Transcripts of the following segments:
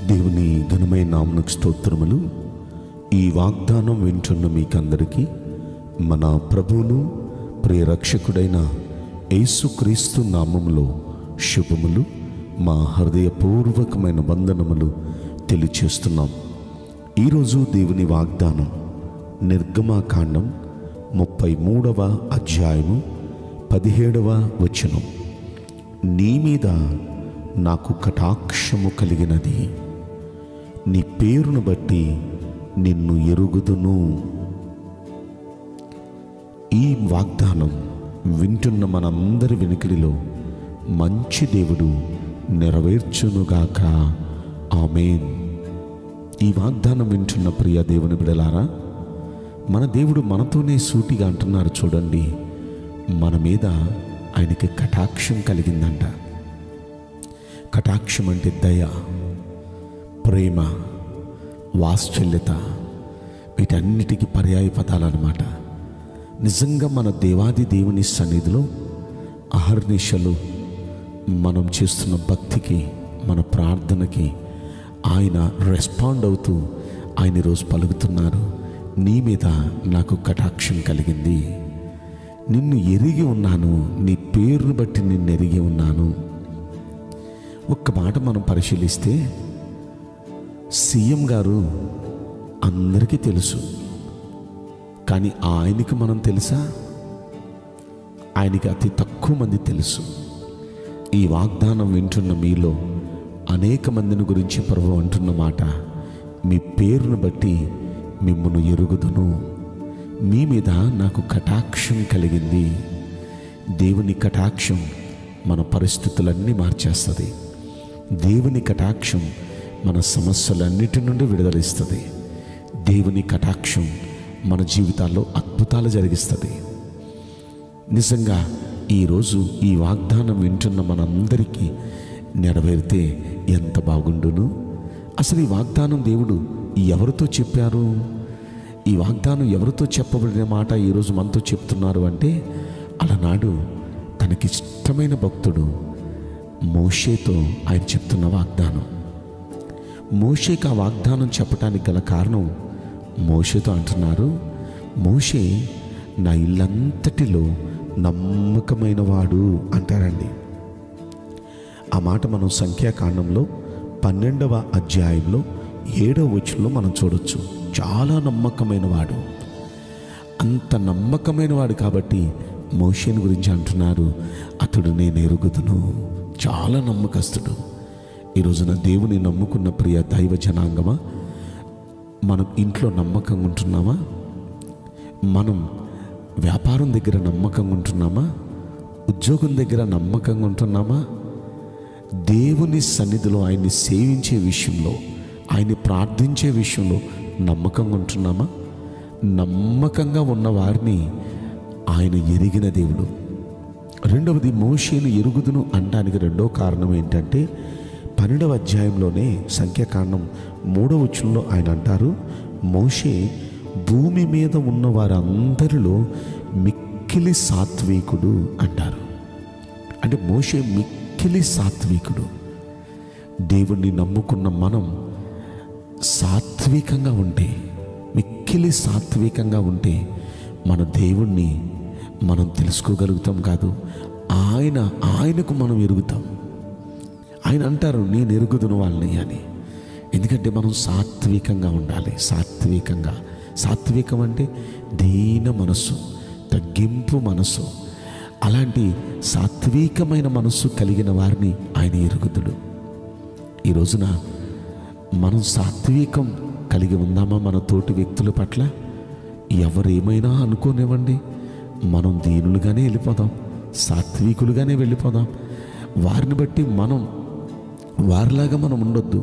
దేవుని ఘనమైన నామమునకు స్తోత్రములు. ఈ వాగ్దానం వింటున్న మీకందరికీ మన ప్రభువును ప్రియరక్షకుడైన యేసుక్రీస్తు నామములో శుభములు, మా హృదయపూర్వకమైన వందనములు తెలియచేస్తున్నాం. ఈరోజు దేవుని వాగ్దానం నిర్గమాకాండం 33వ అధ్యాయము 17వ వచనం. నీ మీద నాకు కటాక్షము కలిగినది, నీ పేరును బట్టి నిన్ను ఎరుగుదును. ఈ వాగ్దానం వింటున్న మనందరి వెనుకడిలో మంచి దేవుడు నెరవేర్చునుగాక. ఆమేన్. ఈ వాగ్దానం వింటున్న ప్రియ దేవుని బిడ్డలారా, మన దేవుడు మనతోనే సూటిగా అంటున్నారు. చూడండి, మన మీద ఆయనకి కటాక్షం కలిగిందంట. కటాక్షం అంటే దయ, ప్రేమ, వాత్సల్యత, వీటన్నిటికీ పర్యాయ పదాలన్నమాట. నిజంగా మన దేవాది దేవుని సన్నిధిలో అహర్నిశలు మనం చేస్తున్న భక్తికి, మన ప్రార్థనకి ఆయన రెస్పాండ్ అవుతూ ఆయన ఈరోజు పలుకుతున్నారు, నీ మీద నాకు కటాక్షం కలిగింది, నిన్ను ఎరిగి ఉన్నాను, నీ పేరును బట్టి నిన్ను ఎరిగి ఉన్నాను. ఒక్క మాట మనం పరిశీలిస్తే, సీఎం గారు అందరికీ తెలుసు, కానీ ఆయనకి మనం తెలుసా? ఆయనకి అతి తక్కువ మంది తెలుసు. ఈ వాగ్దానం వింటున్న మీలో అనేక మందిని గురించి ప్రభువు అంటున్న మాట, మీ పేరును బట్టి మిమ్మును ఎరుగుదును, మీ మీద నాకు కటాక్షం కలిగింది. దేవుని కటాక్షం మన పరిస్థితులన్నీ మార్చేస్తుంది. దేవుని కటాక్షం మన సమస్యలన్నిటి నుండి విడుదలిస్తుంది. దేవుని కటాక్షం మన జీవితాల్లో అద్భుతాలు జరిగిస్తుంది. నిజంగా ఈరోజు ఈ వాగ్దానం వింటున్న మనందరికీ నెరవేరితే ఎంత బాగుండును. అసలు ఈ వాగ్దానం దేవుడు ఎవరితో చెప్పారు? ఈ వాగ్దానం ఎవరితో చెప్పబడిన మాట ఈరోజు మనతో చెప్తున్నారు అంటే, అలనాడు తనకిష్టమైన భక్తుడు మోషేతో ఆయన చెప్తున్న వాగ్దానం. మోషేకి ఆ వాగ్దానం చెప్పడానికి గల కారణం, మోషేతో అంటున్నారు, మోషే నా ఇల్లంతటిలో నమ్మకమైన వాడు అంటారండి. ఆ మాట మనం సంఖ్యాకాండంలో 12వ అధ్యాయంలో 7వ వచనంలో మనం చూడొచ్చు. చాలా నమ్మకమైన వాడు. అంత నమ్మకమైన వాడు కాబట్టి మోషేని గురించి అంటున్నారు, అతడు నేను ఎరుగుదును. చాలా నమ్మకస్తుడు. ఈరోజున దేవుని నమ్ముకున్న ప్రియ దైవ జనాంగమా, మనం ఇంట్లో నమ్మకంగా ఉంటున్నామా? మనం వ్యాపారం దగ్గర నమ్మకంగా ఉంటున్నామా? ఉద్యోగం దగ్గర నమ్మకంగా ఉంటున్నామా? దేవుని సన్నిధిలో ఆయన్ని సేవించే విషయంలో, ఆయన్ని ప్రార్థించే విషయంలో నమ్మకంగా ఉంటున్నామా? నమ్మకంగా ఉన్న వారిని ఆయన ఎరిగిన దేవుడు. రెండవది, మోషేను ఎరుగుదును అనడానికి రెండో కారణం ఏంటంటే, 12వ అధ్యాయంలోనే సంఖ్యాకాండం 3వ వచనంలో ఆయన అంటారు, మోషే భూమి మీద ఉన్న వారందరిలో మిక్కిలి సాత్వికుడు అంటారు. అంటే మోషే మిక్కిలి సాత్వికుడు. దేవుణ్ణి నమ్ముకున్న మనం సాత్వికంగా ఉంటే, మిక్కిలి సాత్వికంగా ఉంటే మన దేవుణ్ణి మనం తెలుసుకోగలుగుతాం కాదు, ఆయనకు మనం ఎరుగుతాం. ఆయన అంటారు, నేను ఎరుగుదును వాళ్ళని అని. ఎందుకంటే మనం సాత్వికంగా ఉండాలి. సాత్వికం అంటే దీన మనస్సు, తగ్గింపు మనస్సు. అలాంటి సాత్వికమైన మనస్సు కలిగిన వారిని ఆయన ఎరుగుదుడు. ఈ రోజున మనం సాత్వికం కలిగి ఉందామా? మన తోటి వ్యక్తుల పట్ల ఎవరేమైనా అనుకోనివ్వండి, మనం దీనులుగానే వెళ్ళిపోదాం, సాత్వికులుగానే వెళ్ళిపోదాం. వారిని బట్టి మనం వారిలాగా మనం ఉండొద్దు.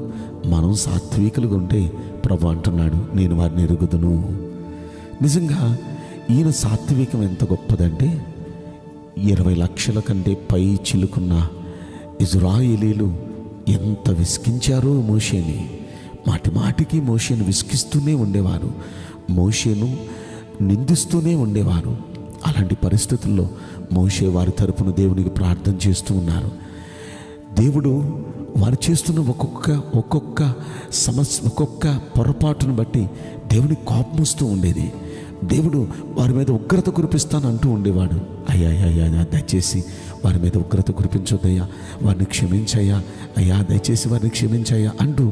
మనం సాత్వికులుగా ఉంటే ప్రభు అంటున్నాడు, నేను వారిని ఎరుగుదును. నిజంగా ఈయన సాత్వికం ఎంత గొప్పదంటే, 20 లక్షల కంటే పై చిలుకున్న ఇజ్రాయేలీలు ఎంత విసికించారో మోషేని. మాటికి మోషేను విసికిస్తూనే ఉండేవారు, మోషేను నిందిస్తూనే ఉండేవారు. అలాంటి పరిస్థితుల్లో మోషే వారి తరపున దేవునికి ప్రార్థన చేస్తూ ఉన్నారు. దేవుడు వారు చేస్తున్న ఒక్కొక్క సమస్య, ఒక్కొక్క పొరపాటును బట్టి దేవుని కోపం వస్తూ ఉండేది. దేవుడు వారి మీద ఉగ్రత కురిపిస్తాను అంటూ ఉండేవాడు. అయ్యా దయచేసి వారి మీద ఉగ్రత కురిపించొద్దయ్యా, వారిని క్షమించయ్యా, అయ్యా దయచేసి వారిని క్షమించయ్యా అంటూ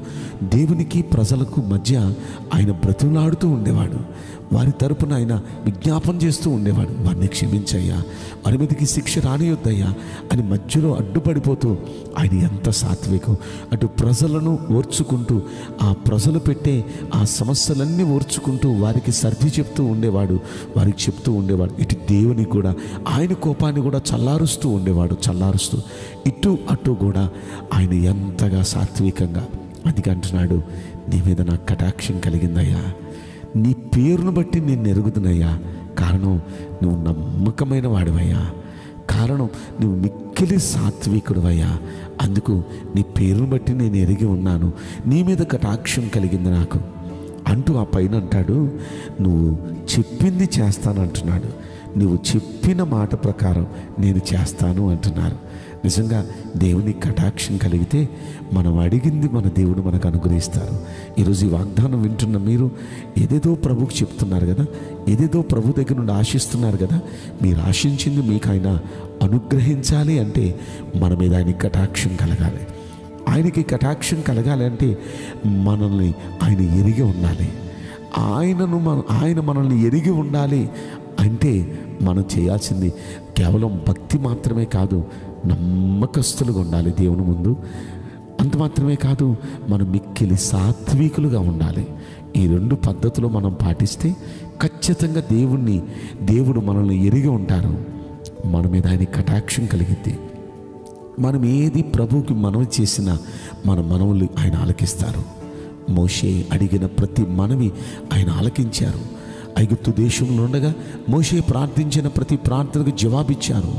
దేవునికి ప్రజలకు మధ్య ఆయన బ్రతులాడుతూ ఉండేవాడు. వారి తరపున ఆయన విజ్ఞాపన చేస్తూ ఉండేవాడు. వారిని క్షమించయ్యా, వారి మీదకి శిక్ష రానియొద్దయ్యా అని మధ్యలో అడ్డుపడిపోతూ ఆయన ఎంత సాత్వికం. అటు ప్రజలను ఓర్చుకుంటూ, ఆ ప్రజలు పెట్టే ఆ సమస్యలన్నీ ఓర్చుకుంటూ వారికి సర్ది చెప్తూ ఉండేవాడు, వారికి చెప్తూ ఉండేవాడు. ఇటు దేవుని కూడా ఆయన కోపాన్ని కూడా చల్లారుస్తూ ఉండేవాడు, చల్లారుస్తూ ఇటు అటు కూడా ఆయన ఎంతగా సాత్వికంగా. అందుకే అంటున్నాడు, నీ మీద నాకు కటాక్షం కలిగిందయ్యా, నీ పేరును బట్టి నేను ఎరుగుదునయ్యా, కారణం నువ్వు నమ్మకమైన వాడివయ్యా, కారణం నువ్వు మిక్కిలి సాత్వికుడివయ్యా, అందుకు నీ పేరును బట్టి నేను ఎరిగి ఉన్నాను, నీ మీద కటాక్షం కలిగింది నాకు అంటూ ఆ పైన అంటాడు, నువ్వు చెప్పింది చేస్తానంటున్నాడు. నువ్వు చెప్పిన మాట ప్రకారం నేను చేస్తాను అంటున్నారు. నిజంగా దేవుని కటాక్షం కలిగితే మనం అడిగింది మన దేవుడు మనకు అనుగ్రహిస్తారు. ఈరోజు ఈ వాగ్దానం వింటున్న మీరు ఏదేదో ప్రభువుకి చెప్తున్నారు కదా, ఏదేదో ప్రభు దగ్గర నుండి ఆశిస్తున్నారు కదా. మీరు ఆశించింది మీకు ఆయన అనుగ్రహించాలి అంటే మన మీద ఆయనకి కటాక్షం కలగాలి. ఆయనకి కటాక్షం కలగాలి అంటే మనల్ని ఆయన ఎరిగి ఉండాలి. ఆయన మనల్ని ఎరిగి ఉండాలి అంటే మనం చేయాల్సింది కేవలం భక్తి మాత్రమే కాదు, నమ్మకస్తులుగా ఉండాలి దేవుని ముందు. అంత మాత్రమే కాదు, మనం మిక్కిలి సాత్వికులుగా ఉండాలి. ఈ రెండు పద్ధతులు మనం పాటిస్తే ఖచ్చితంగా దేవుడు మనల్ని ఎరిగి ఉంటారు. మన మీద ఆయన కటాక్షం కలిగిద్ది. మనం ఏది ప్రభువుకి మనవి చేసినా మన మనవులు ఆయన ఆలకిస్తారు. మోషే అడిగిన ప్రతి మనవి ఆయన ఆలకించారు. ఐగుప్తు దేశంలో ఉండగా మోషే ప్రార్థించిన ప్రతి ప్రార్థనకు జవాబిచ్చారు.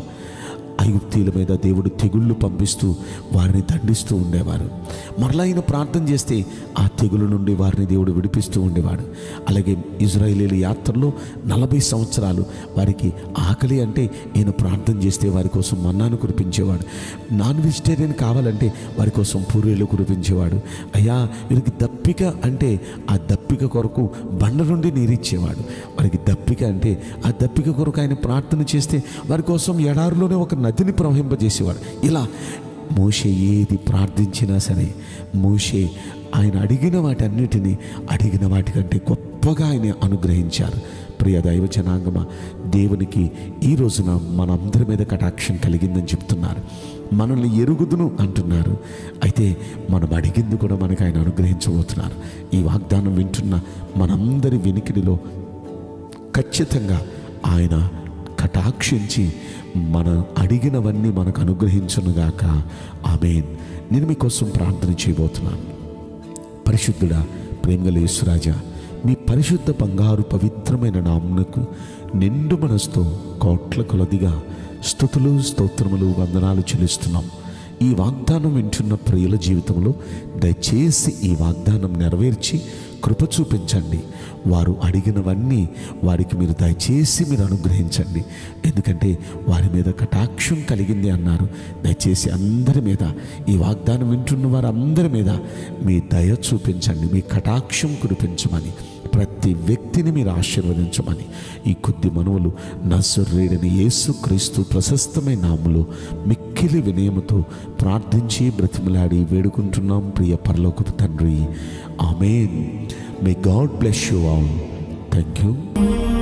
ఐగుప్తీయుల మీద దేవుడు తెగుళ్ళు పంపిస్తూ వారిని దండిస్తూ ఉండేవారు. మరలా ఆయన ప్రార్థన చేస్తే ఆ తెగులు నుండి వారిని దేవుడు విడిపిస్తూ ఉండేవాడు. అలాగే ఇజ్రాయేలీల యాత్రలో 40 సంవత్సరాలు వారికి ఆకలి అంటే ఈయన ప్రార్థన చేస్తే వారి కోసం మన్నాను కురిపించేవాడు. నాన్ వెజిటేరియన్ కావాలంటే వారి కోసం పూరీలు కురిపించేవాడు. అయ్యా వీరికి దప్పిక అంటే ఆ దప్పిక కొరకు బండ నుండి నీరిచ్చేవాడు. వారికి దప్పిక అంటే ఆ దప్పిక కొరకు ఆయన ప్రార్థన చేస్తే వారి కోసం ఎడారిలోనే ఒక నదిని ప్రవహింపజేసేవాడు. ఇలా మోషే ఏది ప్రార్థించినా సరే మోషే ఆయన అడిగిన వాటికంటే గొప్పగా ఆయన అనుగ్రహించారు. ప్రియ దైవ జనాంగమా, దేవునికి ఈ రోజున మనందరి మీద కటాక్షం కలిగిందని చెప్తున్నారు. మనల్ని ఎరుగుదును అంటున్నారు. అయితే మనం అడిగింది కూడా మనకు ఆయన అనుగ్రహించబోతున్నారు. ఈ వాగ్దానం వింటున్న మనందరి వినికిడిలో ఖచ్చితంగా ఆయన కటాక్షించి మనం అడిగినవన్నీ మనకు అనుగ్రహించునుగాక. ఆమేన్. నేను మీకోసం ప్రార్థన చేయబోతున్నాను. పరిశుద్ధుడా, ప్రేమగల యేసురాజా, మీ పరిశుద్ధ బంగారు పవిత్రమైన నామమునకు నిండు మనసుతో కోట్ల కొలదిగా స్తుతులు, స్తోత్రములు, వందనాలు చెల్లిస్తున్నాం. ఈ వాగ్దానం వింటున్న ప్రియుల జీవితంలో దయచేసి ఈ వాగ్దానం నెరవేర్చి కృప చూపించండి. వారు అడిగినవన్నీ వారికి మీరు దయచేసి మీరు అనుగ్రహించండి. ఎందుకంటే వారి మీద కటాక్షం కలిగింది అన్నారు. దయచేసి అందరి మీద, ఈ వాగ్దానం వింటున్న వారందరి మీద మీ దయ చూపించండి, మీ కటాక్షం కురిపించమని, ప్రతి వ్యక్తిని మీరు ఆశీర్వదించమని ఈ కొద్ది మనవులు నజరేయుడైన యేసుక్రీస్తు ప్రశస్తమైన నామములో మిక్కిలి వినయముతో ప్రార్థించి బ్రతిమలాడి వేడుకుంటున్నాం ప్రియ పరలోకపు తండ్రి. ఆమేన్. May God bless you all. Thank you.